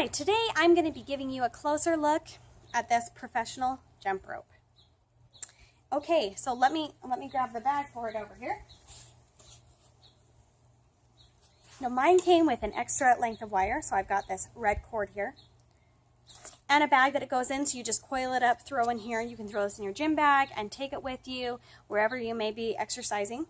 Hi, today I'm going to be giving you a closer look at this professional jump rope. Okay, so let me grab the bag for it over here. Now mine came with an extra length of wire, so I've got this red cord here. And a bag that it goes in, so you just coil it up, throw in here. You can throw this in your gym bag and take it with you wherever you may be exercising.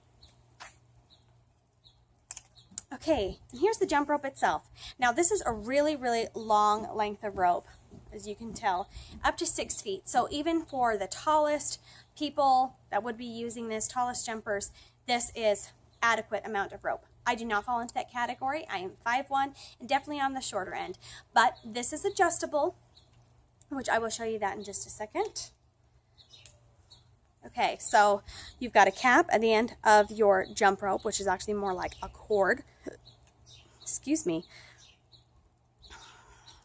Okay, and here's the jump rope itself. Now this is a really, really long length of rope, as you can tell, up to 6 feet. So even for the tallest people that would be using this, tallest jumpers, this is adequate amount of rope. I do not fall into that category. I am 5'1" and definitely on the shorter end. But this is adjustable, which I will show you that in just a second. Okay, so you've got a cap at the end of your jump rope, which is actually more like a cord. Excuse me.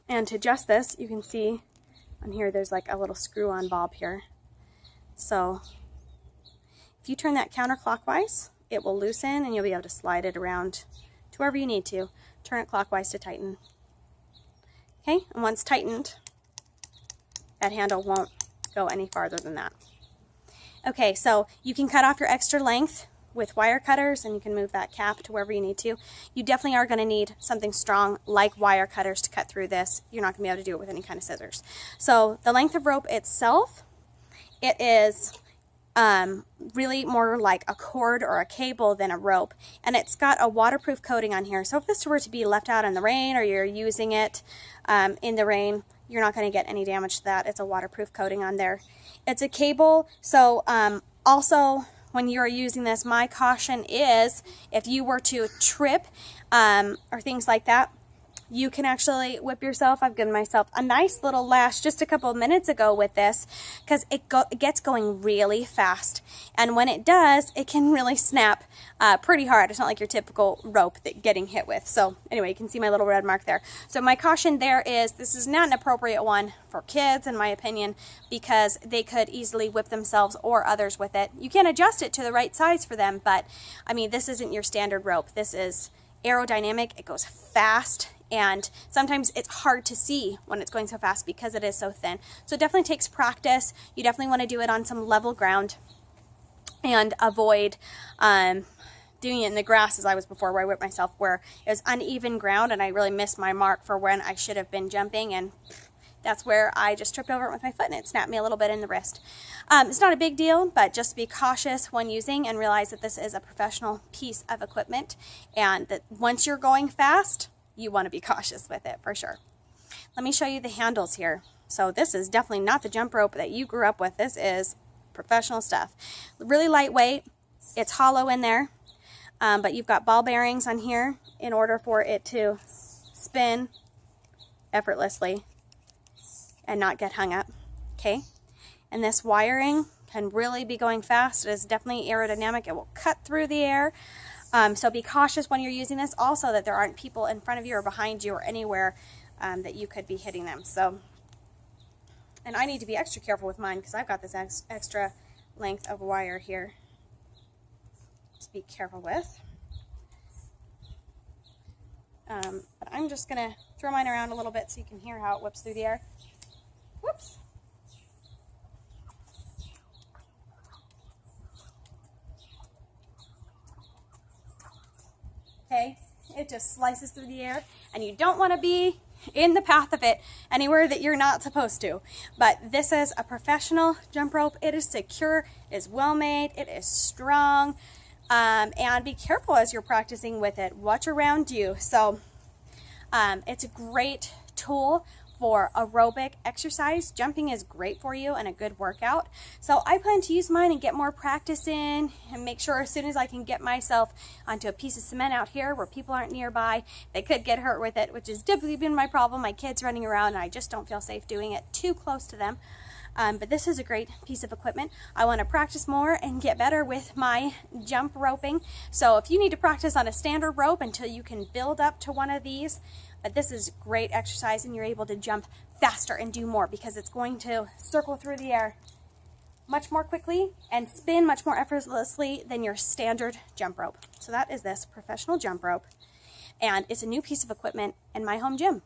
And to adjust this, you can see on here there's like a little screw-on bob here. So if you turn that counterclockwise, it will loosen and you'll be able to slide it around to wherever you need to. Turn it clockwise to tighten. Okay, and once tightened, that handle won't go any farther than that. Okay, so you can cut off your extra length with wire cutters and you can move that cap to wherever you need to. You definitely are going to need something strong like wire cutters to cut through this. You're not going to be able to do it with any kind of scissors. So the length of rope itself, it is really more like a cord or a cable than a rope. And it's got a waterproof coating on here. So if this were to be left out in the rain or you're using it in the rain, you're not going to get any damage to that. It's a waterproof coating on there. It's a cable, so also when you're using this, my caution is if you were to trip or things like that, you can actually whip yourself. I've given myself a nice little lash just a couple of minutes ago with this because it gets going really fast. And when it does, it can really snap pretty hard. It's not like your typical rope that getting hit with. So anyway, you can see my little red mark there. So my caution there is this is not an appropriate one for kids, in my opinion, because they could easily whip themselves or others with it. You can adjust it to the right size for them, but I mean, this isn't your standard rope. This is aerodynamic. It goes fast. And sometimes it's hard to see when it's going so fast because it is so thin. So it definitely takes practice. You definitely want to do it on some level ground and avoid doing it in the grass as I was before, where I whipped myself, where it was uneven ground and I really missed my mark for when I should have been jumping, and that's where I just tripped over it with my foot and it snapped me a little bit in the wrist. It's not a big deal, but just be cautious when using and realize that this is a professional piece of equipment and that once you're going fast, you want to be cautious with it for sure. Let me show you the handles here. So this is definitely not the jump rope that you grew up with. This is professional stuff. Really lightweight. It's hollow in there, but you've got ball bearings on here in order for it to spin effortlessly and not get hung up. Okay, and this wiring can really be going fast. It is definitely aerodynamic. It will cut through the air. So be cautious when you're using this. Also, that there aren't people in front of you or behind you or anywhere that you could be hitting them. So, and I need to be extra careful with mine because I've got this extra length of wire here to be careful with. But I'm just going to throw mine around a little bit so you can hear how it whips through the air. Whoops. Okay, it just slices through the air, and you don't want to be in the path of it anywhere that you're not supposed to. But this is a professional jump rope. It is secure, it is well made, it is strong, and be careful as you're practicing with it. Watch around you. So it's a great tool for aerobic exercise. Jumping is great for you and a good workout. So I plan to use mine and get more practice in and make sure as soon as I can get myself onto a piece of cement out here where people aren't nearby, they could get hurt with it, which has typically been my problem. My kids running around and I just don't feel safe doing it too close to them. But this is a great piece of equipment. I want to practice more and get better with my jump roping. So if you need to practice on a standard rope until you can build up to one of these, but this is great exercise and you're able to jump faster and do more because it's going to circle through the air much more quickly and spin much more effortlessly than your standard jump rope. So that is this professional jump rope, and it's a new piece of equipment in my home gym.